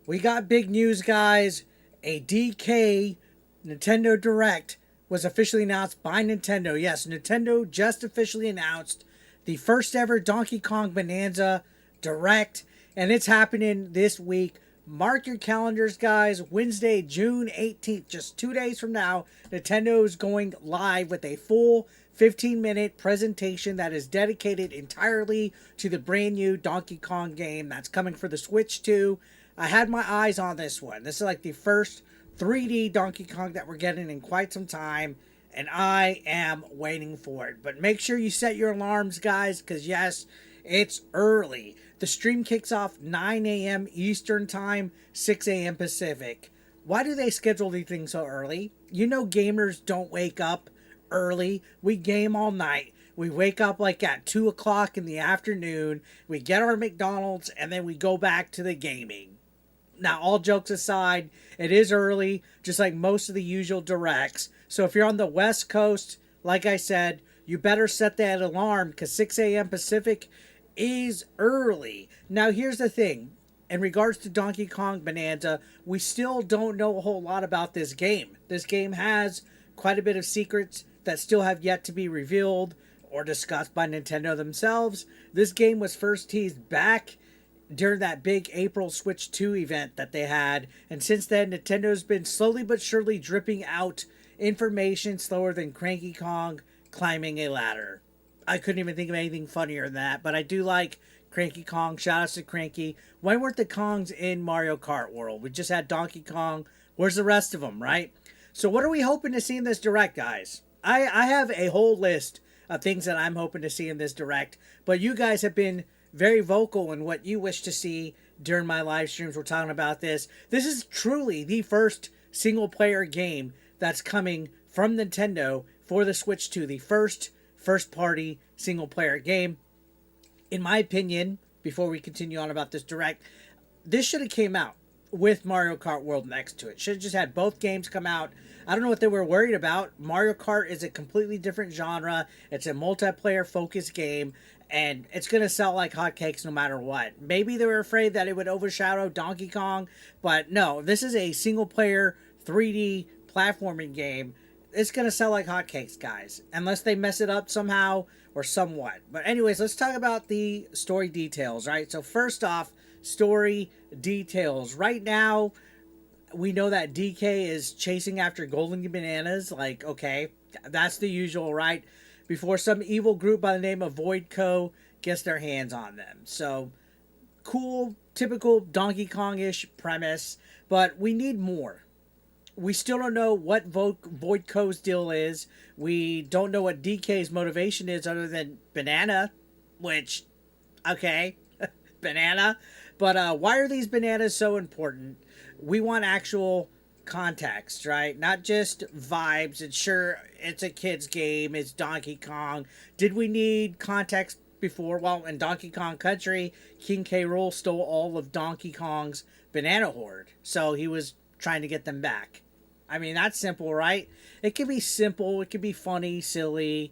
We got big news, guys. A DK Nintendo Direct was officially announced by Nintendo. Yes, Nintendo just officially announced the first ever Donkey Kong Bananza Direct, and it's happening this week. Mark your calendars, guys. Wednesday, June 18th, just 2 days from now, Nintendo is going live with a full 15-minute presentation that is dedicated entirely to the brand new Donkey Kong game that's coming for the Switch 2. I had my eyes on this one. This is like the first 3D Donkey Kong that we're getting in quite some time, and I am waiting for it. But make sure you set your alarms, guys, because yes, it's early. The stream kicks off 9 a.m. Eastern Time, 6 a.m. Pacific. Why do they schedule these things so early? You know gamers don't wake up early. We game all night. We wake up like at 2 o'clock in the afternoon. We get our McDonald's, and then we go back to the gaming. Now, all jokes aside, it is early, just like most of the usual directs. So if you're on the West Coast, like I said, you better set that alarm because 6 a.m. Pacific is early. Now, here's the thing. In regards to Donkey Kong Bonanza, we still don't know a whole lot about this game. This game has quite a bit of secrets that still have yet to be revealed or discussed by Nintendo themselves. This game was first teased back during that big April Switch 2 event that they had. And since then, Nintendo's been slowly but surely dripping out information slower than Cranky Kong climbing a ladder. I couldn't even think of anything funnier than that, but I do like Cranky Kong. Shout outs to Cranky. Why weren't the Kongs in Mario Kart World? We just had Donkey Kong. Where's the rest of them, right? So what are we hoping to see in this Direct, guys? I have a whole list of things that I'm hoping to see in this Direct, but you guys have been very vocal in what you wish to see during my live streams. We're talking about this. This is truly the first single player game that's coming from Nintendo for the Switch 2. The first party single player game. In my opinion, before we continue on about this Direct, this should have came out with Mario Kart World next to it. Should have just had both games come out. I don't know what they were worried about. Mario Kart is a completely different genre. It's a multiplayer focused game, and it's going to sell like hotcakes no matter what. Maybe they were afraid that it would overshadow Donkey Kong, but no, this is a single player 3D platforming game. It's going to sell like hotcakes, guys, unless they mess it up somehow or somewhat. But anyways, let's talk about the story details, right? So first off, story details. Right now, we know that DK is chasing after golden bananas. Like, okay, that's the usual, right? Before some evil group by the name of VoidCo gets their hands on them. So, cool, typical Donkey Kong-ish premise, but we need more. We still don't know what VoidCo's deal is. We don't know what DK's motivation is other than banana, which, okay, banana. But why are these bananas so important? We want actual context, right? Not just vibes. And sure, it's a kid's game. It's Donkey Kong. Did we need context before? Well, in Donkey Kong Country, King K. Rool stole all of Donkey Kong's banana hoard. So he was trying to get them back. I mean, that's simple, right? It can be simple. It can be funny, silly.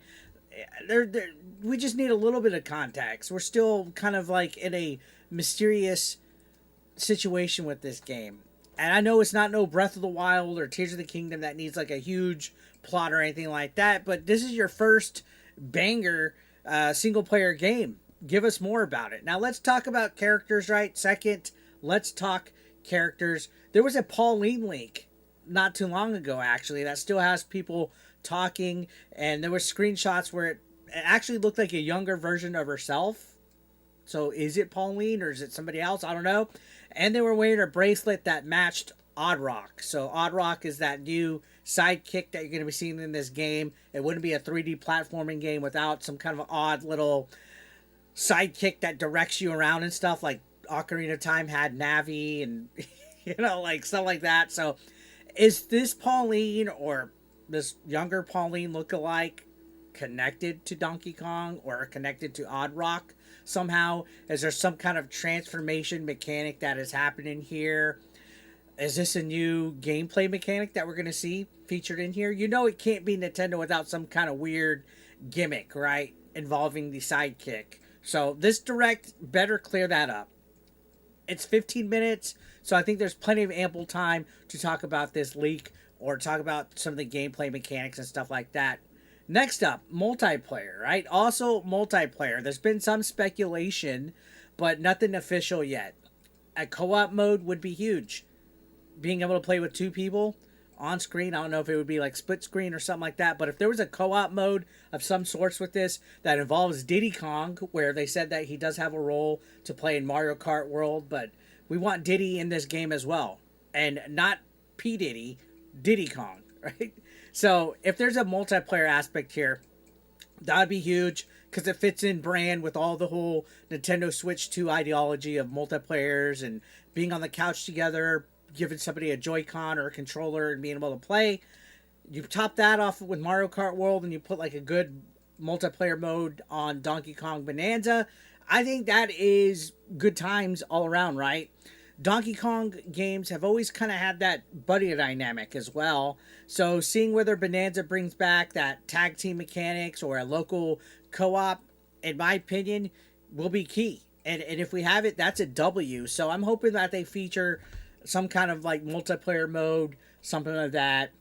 We just need a little bit of context. We're still kind of like in a mysterious situation with this game. And I know it's not no Breath of the Wild or Tears of the Kingdom that needs like a huge plot or anything like that, but this is your first banger single player game. Give us more about it. Now let's talk about characters, right? Second, let's talk characters. There was a Pauline leak not too long ago, actually, that still has people talking, and there were screenshots where it actually looked like a younger version of herself. So is it Pauline or is it somebody else? I don't know. And they were wearing a bracelet that matched Oddrock. So Oddrock is that new sidekick that you're going to be seeing in this game. It wouldn't be a 3D platforming game without some kind of odd little sidekick that directs you around and stuff, like Ocarina of Time had Navi and, like stuff like that. So is this Pauline or this younger Pauline lookalike connected to Donkey Kong or connected to Oddrock somehow? Is there some kind of transformation mechanic that is happening here? Is this a new gameplay mechanic that we're going to see featured in here? You know it can't be Nintendo without some kind of weird gimmick, right? Involving the sidekick. So this Direct better clear that up. It's 15 minutes, so I think there's plenty of ample time to talk about this leak or talk about some of the gameplay mechanics and stuff like that. Next up, multiplayer, right? Also, multiplayer. There's been some speculation, but nothing official yet. A co op mode would be huge. Being able to play with two people on screen, I don't know if it would be like split screen or something like that, but if there was a co op mode of some sorts with this that involves Diddy Kong, where they said that he does have a role to play in Mario Kart World, but we want Diddy in this game as well. And not P. Diddy, Diddy Kong, right? So if there's a multiplayer aspect here, that would be huge because it fits in brand with all the whole Nintendo Switch 2 ideology of multiplayers and being on the couch together, giving somebody a Joy-Con or a controller and being able to play. You top that off with Mario Kart World and you put like a good multiplayer mode on Donkey Kong Bonanza. I think that is good times all around, right? Donkey Kong games have always kind of had that buddy dynamic as well. So seeing whether Bonanza brings back that tag team mechanics or a local co-op, in my opinion, will be key. And if we have it, that's a W. So I'm hoping that they feature some kind of like multiplayer mode, something like that.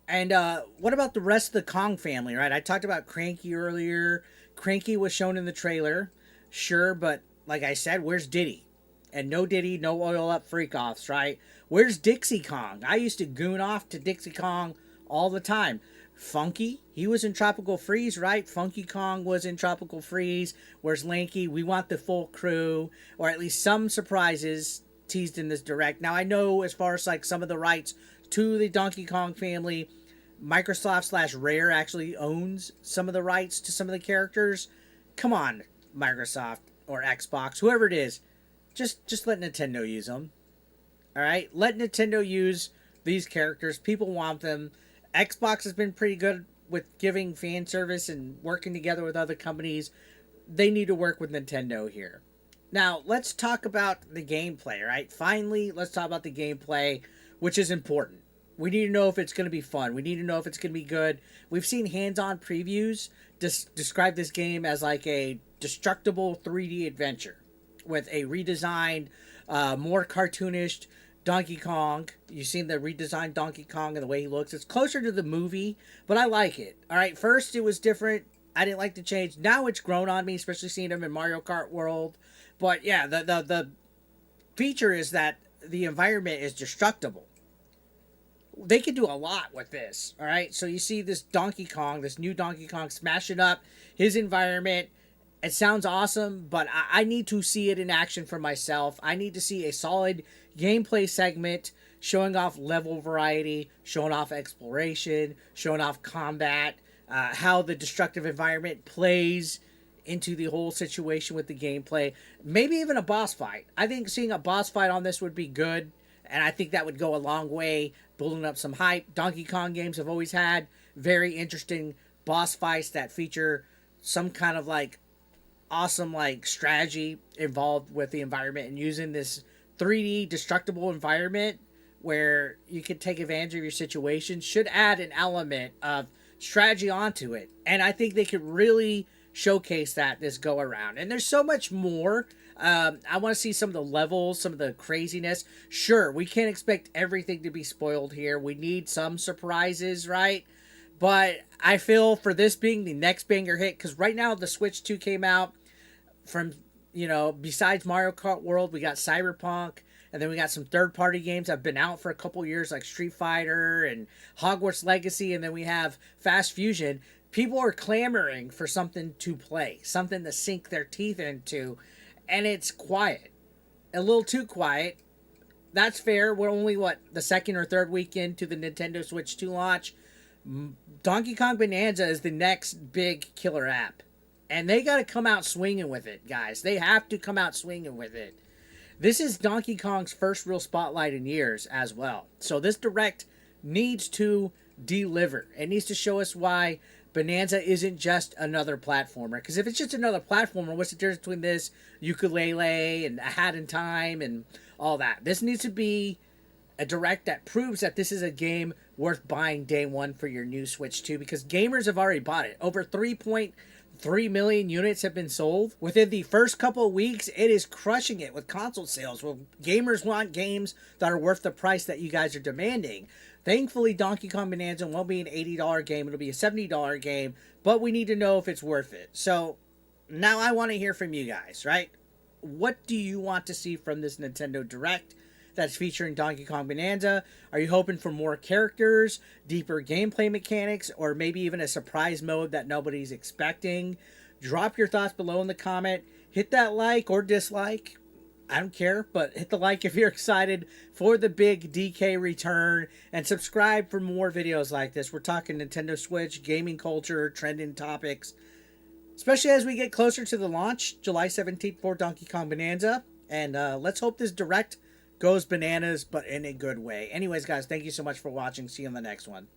And what about the rest of the Kong family, right? I talked about Cranky earlier. Cranky was shown in the trailer. Sure, but like I said, where's Diddy? And no Diddy, no oil up freak offs, right? Where's Dixie Kong? I used to goon off to Dixie Kong all the time. Funky, he was in Tropical Freeze, right? Funky Kong was in Tropical Freeze. Where's Lanky? We want the full crew, or at least some surprises teased in this direct. Now I know as far as like some of the rights to the Donkey Kong family, Microsoft / Rare actually owns some of the rights to some of the characters. Come on, Microsoft or Xbox, whoever it is. Just let Nintendo use them. All right? Let Nintendo use these characters. People want them. Xbox has been pretty good with giving fan service and working together with other companies. They need to work with Nintendo here. Now, let's talk about the gameplay, right? Finally, let's talk about the gameplay, which is important. We need to know if it's going to be fun. We need to know if it's going to be good. We've seen hands-on previews describe this game as like a destructible 3D adventure with a redesigned, more cartoonish Donkey Kong. You've seen the redesigned Donkey Kong and the way he looks. It's closer to the movie, but I like it. All right, first it was different. I didn't like the change. Now it's grown on me, especially seeing him in Mario Kart World. But yeah, the feature is that the environment is destructible. They could do a lot with this. All right, so you see this Donkey Kong, this new Donkey Kong, smashing up his environment. It sounds awesome, but I need to see it in action for myself. I need to see a solid gameplay segment showing off level variety, showing off exploration, showing off combat, how the destructive environment plays into the whole situation with the gameplay. Maybe even a boss fight. I think seeing a boss fight on this would be good, and I think that would go a long way, building up some hype. Donkey Kong games have always had very interesting boss fights that feature some kind of like awesome like strategy involved with the environment, and using this 3D destructible environment where you can take advantage of your situation should add an element of strategy onto it. And I think they could really showcase that this go around. And there's so much more. I want to see some of the levels, some of the craziness. Sure, we can't expect everything to be spoiled here. We need some surprises, right? But I feel for this being the next banger hit, because right now the Switch 2 came out. From, you know, besides Mario Kart World, we got Cyberpunk, and then we got some third-party games that have been out for a couple years, like Street Fighter and Hogwarts Legacy, and then we have Fast Fusion. People are clamoring for something to play, something to sink their teeth into, and it's quiet. A little too quiet. That's fair. We're only, the second or third week into the Nintendo Switch 2 launch. Donkey Kong Bonanza is the next big killer app. And they got to come out swinging with it, guys. They have to come out swinging with it. This is Donkey Kong's first real spotlight in years as well. So this Direct needs to deliver. It needs to show us why Bonanza isn't just another platformer. Because if it's just another platformer, what's the difference between this, Ukulele, and A Hat in Time, and all that? This needs to be a Direct that proves that this is a game worth buying day one for your new Switch 2. Because gamers have already bought it. Over 3 million units have been sold. Within the first couple of weeks, it is crushing it with console sales. Well, gamers want games that are worth the price that you guys are demanding. Thankfully, Donkey Kong Bonanza won't be an $80 game. It'll be a $70 game, but we need to know if it's worth it. So now I want to hear from you guys, right? What do you want to see from this Nintendo Direct that's featuring Donkey Kong Bonanza? Are you hoping for more characters, deeper gameplay mechanics, or maybe even a surprise mode that nobody's expecting? Drop your thoughts below in the comment. Hit that like or dislike. I don't care, but hit the like if you're excited for the big DK return, and subscribe for more videos like this. We're talking Nintendo Switch, gaming culture, trending topics, especially as we get closer to the launch, July 17th for Donkey Kong Bonanza. And let's hope this Direct goes bananas, but in a good way. Anyways, guys, thank you so much for watching. See you on the next one.